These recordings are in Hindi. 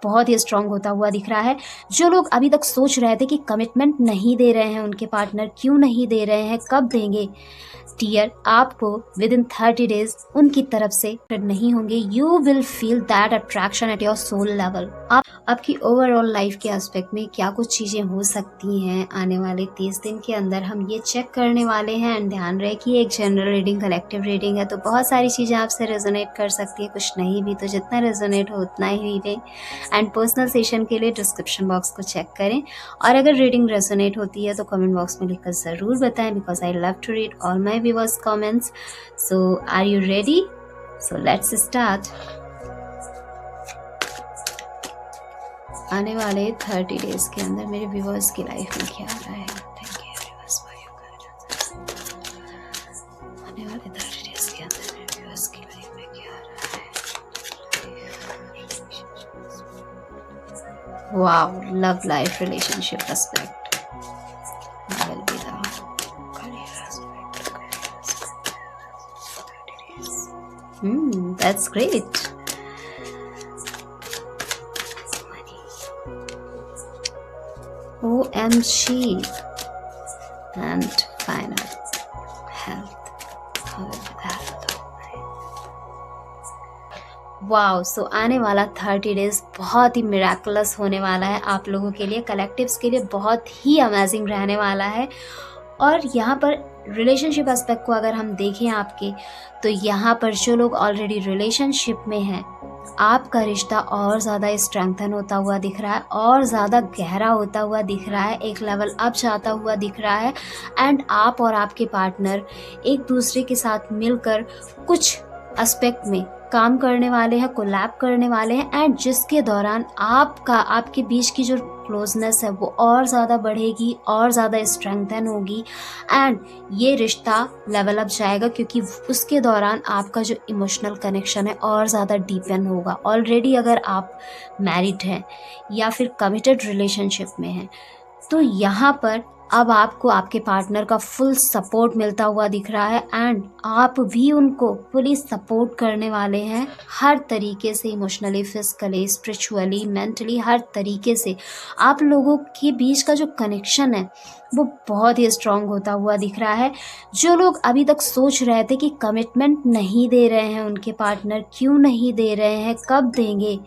बहुत ही स्ट्रांग होता हुआ दिख रहा है। जो लोग अभी तक सोच रहे थे कि कमिटमेंट नहीं दे रहे हैं उनके पार्टनर, क्यों नहीं दे रहे हैं, कब देंगे, डियर आपको विद इन 30 डेज उनकी तरफ से नहीं होंगे। You will feel that attraction at your soul level. आपकी ओवरऑल लाइफ के एस्पेक्ट में क्या कुछ चीज़ें हो सकती हैं आने वाले 30 दिन के अंदर, हम ये चेक करने वाले हैं। एंड ध्यान रहे कि एक जनरल रीडिंग कलेक्टिव रीडिंग है, तो बहुत सारी चीज़ें आपसे रेजोनेट कर सकती है, कुछ नहीं भी, तो जितना रेजोनेट हो उतना ही लें। एंड पर्सनल सेशन के लिए डिस्क्रिप्शन बॉक्स को चेक करें, और अगर रीडिंग रेजोनेट होती है तो कमेंट बॉक्स में लिखकर ज़रूर बताएं, because I love to read all my viewers comments. So are you ready? So let's start. आने वाले 30 डेज के अंदर मेरे व्यूअर्स की लाइफ में क्या आ रहा है? Thank you viewers for your guidance. आने वाले 30 डेज के अंदर मेरे व्यूअर्स की लाइफ में क्या आ रहा है? Wow, love life, relationship aspect, that's great. OMG. And final health. Wow, so आने वाला 30 डेज बहुत ही मिराकुलस होने वाला है आप लोगों के लिए, कलेक्टिव्स के लिए बहुत ही अमेजिंग रहने वाला है। और यहाँ पर रिलेशनशिप एस्पेक्ट को अगर हम देखें आपके, तो यहाँ पर जो लोग ऑलरेडी रिलेशनशिप में हैं, आपका रिश्ता और ज़्यादा स्ट्रेंथन होता हुआ दिख रहा है, और ज़्यादा गहरा होता हुआ दिख रहा है, एक लेवल अप जाता हुआ दिख रहा है। एंड आप और आपके पार्टनर एक दूसरे के साथ मिलकर कुछ एस्पेक्ट में काम करने वाले हैं, कोलैब करने वाले हैं, एंड जिसके दौरान आपके बीच की जो क्लोजनेस है वो और ज़्यादा बढ़ेगी, और ज़्यादा स्ट्रेंथन होगी, एंड ये रिश्ता लेवल अप जाएगा, क्योंकि उसके दौरान आपका जो इमोशनल कनेक्शन है और ज़्यादा डीपन होगा। ऑलरेडी अगर आप मैरिड हैं या फिर कमिटेड रिलेशनशिप में हैं, तो यहाँ पर अब आपको आपके पार्टनर का फुल सपोर्ट मिलता हुआ दिख रहा है, एंड आप भी उनको फुली सपोर्ट करने वाले हैं हर तरीके से, इमोशनली, फिजिकली, स्पिरिचुअली, मेंटली, हर तरीके से। आप लोगों के बीच का जो कनेक्शन है वो बहुत ही स्ट्रांग होता हुआ दिख रहा है। जो लोग अभी तक सोच रहे थे कि कमिटमेंट नहीं दे रहे हैं उनके पार्टनर, क्यों नहीं दे रहे हैं, कब देंगे,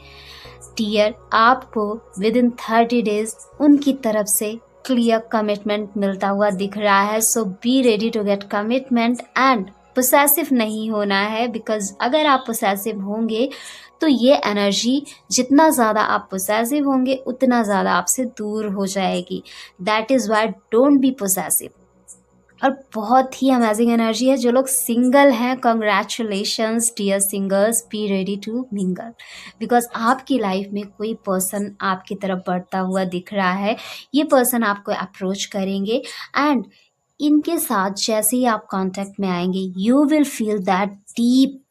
डियर आपको विद इन 30 डेज उनकी तरफ से क्लियर कमिटमेंट मिलता हुआ दिख रहा है। So be ready to get commitment, and possessive नहीं होना है, बिकॉज अगर आप पोसेसिव होंगे तो ये एनर्जी, जितना ज़्यादा आप पोसेसिव होंगे उतना ज़्यादा आपसे दूर हो जाएगी। That is why don't be possessive. और बहुत ही अमेजिंग एनर्जी है। जो लोग सिंगल हैं, congratulations dear singles, be ready to mingle, because आपकी लाइफ में कोई पर्सन आपकी तरफ बढ़ता हुआ दिख रहा है। ये पर्सन आपको अप्रोच करेंगे, एंड इनके साथ जैसे ही आप कांटेक्ट में आएंगे, you will feel that deep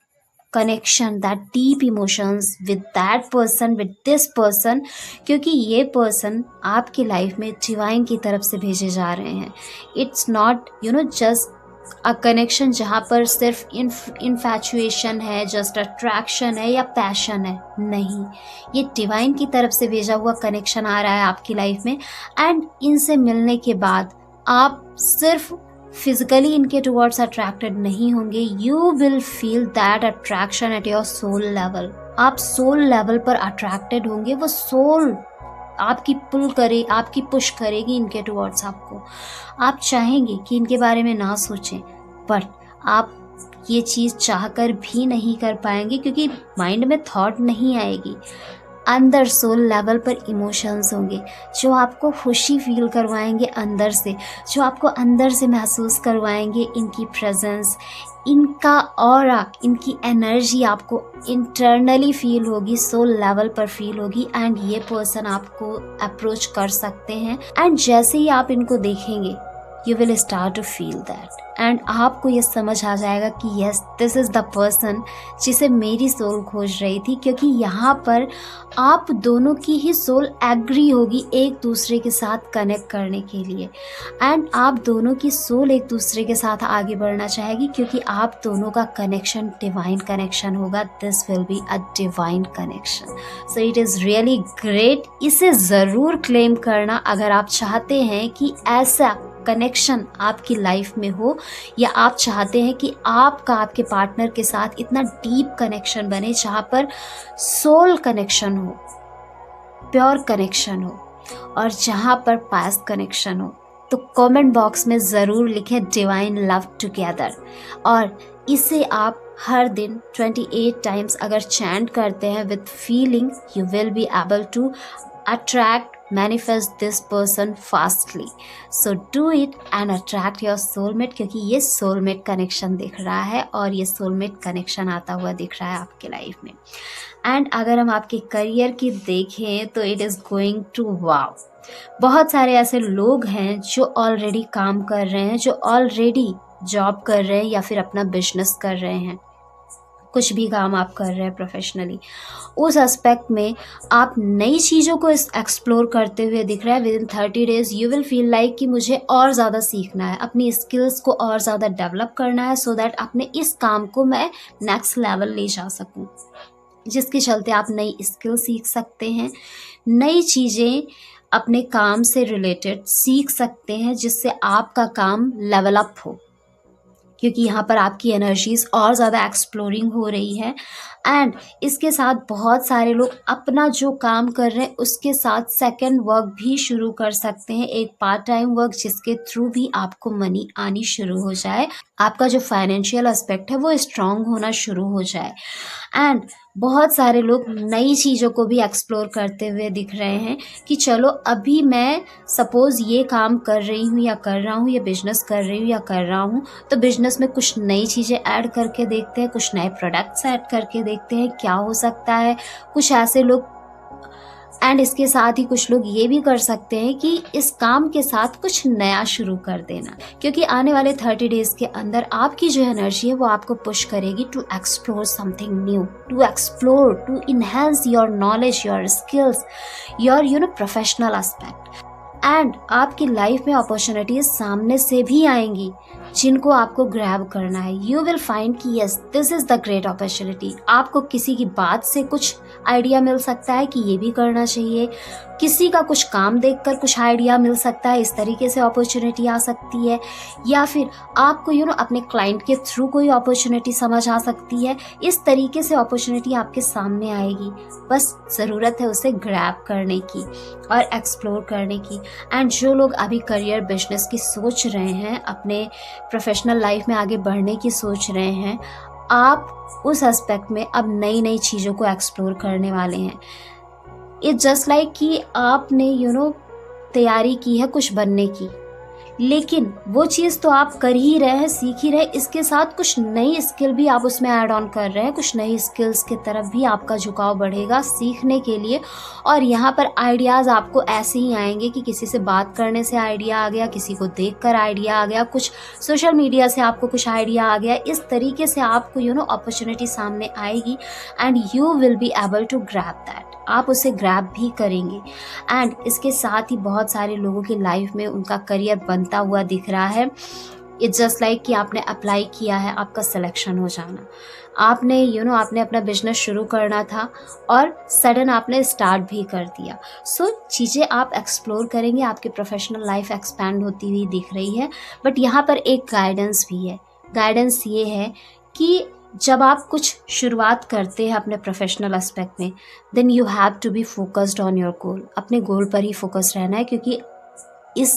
connection, that deep emotions with that person, with this person, क्योंकि ये पर्सन आपकी लाइफ में डिवाइन की तरफ से भेजे जा रहे हैं। It's not just a connection जहाँ पर सिर्फ इन्फैचुएशन है, जस्ट अट्रैक्शन है या पैशन है, नहीं, ये डिवाइन की तरफ से भेजा हुआ कनेक्शन आ रहा है आपकी लाइफ में। एंड इनसे मिलने के बाद आप सिर्फ फिजिकली इनके टुवर्ड्स अट्रैक्टेड नहीं होंगे, you will feel that attraction at your soul level. आप सोल लेवल पर अट्रैक्टेड होंगे, वो सोल आपकी पुश करेगी इनके टुवर्ड्स आपको। आप चाहेंगे कि इनके बारे में ना सोचें, बट आप ये चीज़ चाहकर भी नहीं कर पाएंगे, क्योंकि माइंड में थॉट नहीं आएगी। अंदर सोल लेवल पर इमोशंस होंगे जो आपको खुशी फील करवाएंगे अंदर से, जो आपको अंदर से महसूस करवाएंगे इनकी प्रेजेंस, इनका ऑरा, इनकी एनर्जी आपको इंटरनली फील होगी, सोल लेवल पर फील होगी। एंड ये पर्सन आपको अप्रोच कर सकते हैं, एंड जैसे ही आप इनको देखेंगे you will start to feel that, and आपको ये समझ आ जाएगा कि yes, this is the person जिसे मेरी सोल खोज रही थी, क्योंकि यहाँ पर आप दोनों की ही सोल एग्री होगी एक दूसरे के साथ कनेक्ट करने के लिए, एंड आप दोनों की सोल एक दूसरे के साथ आगे बढ़ना चाहेगी, क्योंकि आप दोनों का कनेक्शन डिवाइन कनेक्शन होगा। This will be a divine connection. So it is really great. इसे ज़रूर क्लेम करना अगर आप चाहते हैं कि ऐसा कनेक्शन आपकी लाइफ में हो, या आप चाहते हैं कि आपका आपके पार्टनर के साथ इतना डीप कनेक्शन बने जहाँ पर सोल कनेक्शन हो, प्योर कनेक्शन हो, और जहाँ पर पास्ट कनेक्शन हो। तो कमेंट बॉक्स में ज़रूर लिखें डिवाइन लव टुगेदर, और इसे आप हर दिन 28 टाइम्स अगर चैंट करते हैं with feeling, you will be able to attract, manifest this person fastly. So do it and attract your soulmate, क्योंकि ये soulmate connection दिख रहा है और ये soulmate connection आता हुआ दिख रहा है आपके लाइफ में। एंड अगर हम आपके करियर की देखें तो it is going two wow. बहुत सारे ऐसे लोग हैं जो ऑलरेडी काम कर रहे हैं, जो ऑलरेडी जॉब कर रहे हैं या फिर अपना बिजनेस कर रहे हैं, कुछ भी काम आप कर रहे हैं प्रोफेशनली, उस एस्पेक्ट में आप नई चीज़ों को एक्सप्लोर करते हुए दिख रहा है। With in 30 days you will feel like कि मुझे और ज़्यादा सीखना है, अपनी स्किल्स को और ज़्यादा डेवलप करना है, सो दैट अपने इस काम को मैं नेक्स्ट लेवल ले जा सकूं, जिसके चलते आप नई स्किल सीख सकते हैं, नई चीज़ें अपने काम से रिलेटेड सीख सकते हैं, जिससे आपका काम लेवल अप हो, क्योंकि यहाँ पर आपकी एनर्जीज़ और ज़्यादा एक्सप्लोरिंग हो रही है। एंड इसके साथ बहुत सारे लोग अपना जो काम कर रहे हैं उसके साथ सेकंड वर्क भी शुरू कर सकते हैं, एक पार्ट टाइम वर्क, जिसके थ्रू भी आपको मनी आनी शुरू हो जाए, आपका जो फाइनेंशियल एस्पेक्ट है वो स्ट्रांग होना शुरू हो जाए। एंड बहुत सारे लोग नई चीज़ों को भी एक्सप्लोर करते हुए दिख रहे हैं कि चलो अभी मैं सपोज़ ये काम कर रही हूँ या कर रहा हूँ, ये बिजनेस कर रही हूँ या कर रहा हूँ, तो बिजनेस में कुछ नई चीज़ें ऐड करके देखते हैं, कुछ नए प्रोडक्ट्स ऐड करके देखते हैं क्या हो सकता है। कुछ ऐसे लोग, एंड इसके साथ ही कुछ लोग ये भी कर सकते हैं कि इस काम के साथ कुछ नया शुरू कर देना, क्योंकि आने वाले 30 डेज के अंदर आपकी जो एनर्जी है वो आपको पुश करेगी to explore something new, to explore, to enhance your knowledge, your skills, your professional aspect. And आपकी लाइफ में अपॉर्चुनिटीज सामने से भी आएंगी जिनको आपको ग्रैब करना है। यू विल फाइंड कि yes, this is the great opportunity. आपको किसी की बात से कुछ आइडिया मिल सकता है कि ये भी करना चाहिए, किसी का कुछ काम देखकर कुछ आइडिया मिल सकता है, इस तरीके से अपॉर्चुनिटी आ सकती है, या फिर आपको अपने क्लाइंट के थ्रू कोई अपॉर्चुनिटी समझ आ सकती है। इस तरीके से अपॉर्चुनिटी आपके सामने आएगी, बस ज़रूरत है उसे ग्रैब करने की और एक्सप्लोर करने की। एंड जो लोग अभी करियर बिजनेस की सोच रहे हैं, अपने प्रोफेशनल लाइफ में आगे बढ़ने की सोच रहे हैं, आप उस एस्पेक्ट में अब नई नई चीज़ों को एक्सप्लोर करने वाले हैं। इट्स जस्ट लाइक कि आपने तैयारी की है कुछ बनने की, लेकिन वो चीज़ तो आप कर ही रहे हैं, सीख ही रहे, इसके साथ कुछ नई स्किल भी आप उसमें ऐड ऑन कर रहे हैं, कुछ नई स्किल्स की तरफ भी आपका झुकाव बढ़ेगा सीखने के लिए। और यहाँ पर आइडियाज़ आपको ऐसे ही आएंगे कि किसी से बात करने से आइडिया आ गया, किसी को देखकर आइडिया आ गया, कुछ सोशल मीडिया से आपको कुछ आइडिया आ गया, इस तरीके से आपको अपॉर्चुनिटी सामने आएगी and you will be able to grab that. आप उसे ग्रैब भी करेंगे। एंड इसके साथ ही बहुत सारे लोगों की लाइफ में उनका करियर बनता हुआ दिख रहा है। इट्स जस्ट लाइक कि आपने अप्लाई किया है, आपका सिलेक्शन हो जाना, आपने आपने अपना बिजनेस शुरू करना था और सडन आपने स्टार्ट भी कर दिया। सो चीज़ें आप एक्सप्लोर करेंगे, आपकी प्रोफेशनल लाइफ एक्सपैंड होती हुई दिख रही है। बट यहाँ पर एक गाइडेंस भी है। गाइडेंस ये है कि जब आप कुछ शुरुआत करते हैं अपने प्रोफेशनल एस्पेक्ट में, then you have to be focused on your goal. अपने गोल पर ही फोकस रहना है, क्योंकि इस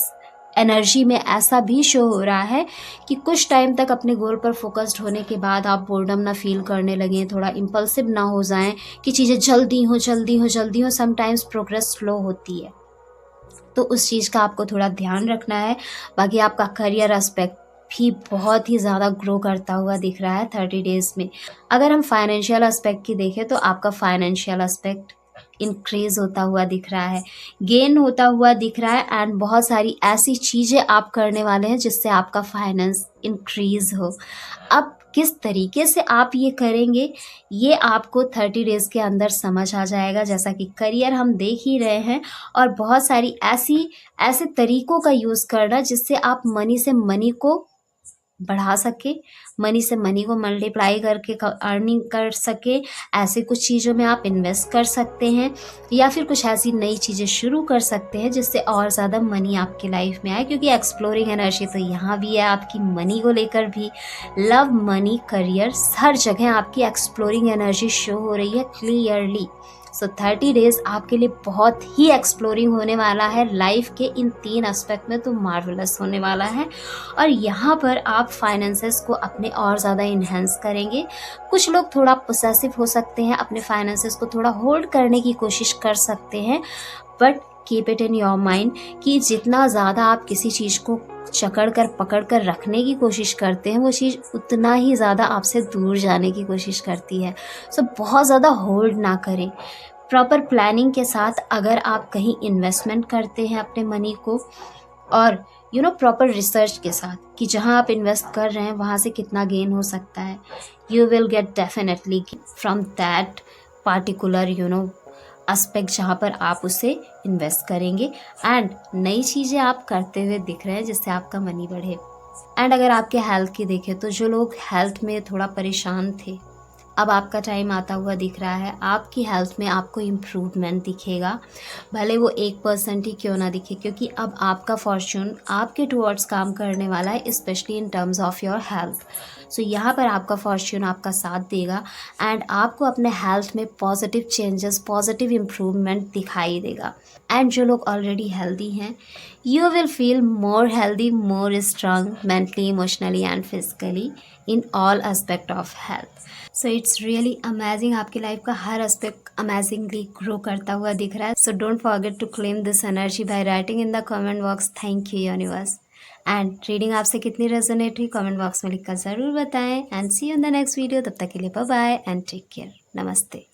एनर्जी में ऐसा भी शो हो रहा है कि कुछ टाइम तक अपने गोल पर फोकस्ड होने के बाद आप बोर्डम ना फील करने लगें, थोड़ा इम्पल्सिव ना हो जाएं कि चीज़ें जल्दी हो। समटाइम्स प्रोग्रेस स्लो होती है, तो उस चीज़ का आपको थोड़ा ध्यान रखना है। बाकी आपका करियर एस्पेक्ट भी बहुत ही ज़्यादा ग्रो करता हुआ दिख रहा है 30 डेज़ में। अगर हम फाइनेंशियल एस्पेक्ट की देखें तो आपका फाइनेंशियल एस्पेक्ट इंक्रीज़ होता हुआ दिख रहा है, गेन होता हुआ दिख रहा है एंड बहुत सारी ऐसी चीज़ें आप करने वाले हैं जिससे आपका फाइनेंस इंक्रीज़ हो। अब किस तरीके से आप ये करेंगे, ये आपको 30 डेज़ के अंदर समझ आ जाएगा। जैसा कि करियर हम देख ही रहे हैं और बहुत सारी ऐसे तरीकों का यूज़ करना जिससे आप मनी से मनी को बढ़ा सके, मनी से मनी को मल्टीप्लाई करके अर्निंग कर सके। ऐसे कुछ चीज़ों में आप इन्वेस्ट कर सकते हैं या फिर कुछ ऐसी नई चीज़ें शुरू कर सकते हैं जिससे और ज़्यादा मनी आपकी लाइफ में आए, क्योंकि एक्सप्लोरिंग एनर्जी तो यहाँ भी है आपकी मनी को लेकर भी। लव, मनी, करियर, हर जगह आपकी एक्सप्लोरिंग एनर्जी शो हो रही है क्लियरली। सो 30 डेज़ आपके लिए बहुत ही एक्सप्लोरिंग होने वाला है लाइफ के इन 3 एस्पेक्ट में, तो मार्वलस होने वाला है। और यहाँ पर आप फाइनेंसेस को अपने और ज़्यादा इन्हेंस करेंगे। कुछ लोग थोड़ा पोसेसिव हो सकते हैं, अपने फाइनेंसेस को थोड़ा होल्ड करने की कोशिश कर सकते हैं, but keep it in your mind कि जितना ज़्यादा आप किसी चीज़ को पकड़ कर रखने की कोशिश करते हैं, वो चीज़ उतना ही ज़्यादा आपसे दूर जाने की कोशिश करती है। सो बहुत ज़्यादा होल्ड ना करें। प्रॉपर प्लानिंग के साथ अगर आप कहीं इन्वेस्टमेंट करते हैं अपने मनी को, और प्रॉपर रिसर्च के साथ कि जहाँ आप इन्वेस्ट कर रहे हैं वहाँ से कितना गेन हो सकता है, you will get definitely from that particular aspect जहाँ पर आप उसे इन्वेस्ट करेंगे। एंड नई चीज़ें आप करते हुए दिख रहे हैं जिससे आपका मनी बढ़े। एंड अगर आपके हेल्थ की देखें तो जो लोग हेल्थ में थोड़ा परेशान थे, अब आपका टाइम आता हुआ दिख रहा है, आपकी हेल्थ में आपको इम्प्रूवमेंट दिखेगा, भले वो 1% ही क्यों ना दिखे, क्योंकि अब आपका फॉर्च्यून आपके टुवर्ड्स काम करने वाला है, specially in terms of your health. So यहाँ पर आपका फॉर्च्यून आपका साथ देगा एंड आपको अपने हेल्थ में पॉजिटिव चेंजेस, पॉजिटिव इम्प्रूवमेंट दिखाई देगा। एंड जो लोग ऑलरेडी हेल्दी हैं, you will feel more healthy, more strong mentally, emotionally and physically in all aspect of health. So it's really amazing, आपकी लाइफ का हर एस्पेक्ट अमेजिंगली ग्रो करता हुआ दिख रहा है। So don't forget to claim this energy by writing in the comment box thank you universe. And reading आपसे कितनी रेजोनेट हुई कमेंट बॉक्स में लिखकर ज़रूर बताएं। And see you in the next video. तब तक के लिए bye bye and take care. नमस्ते।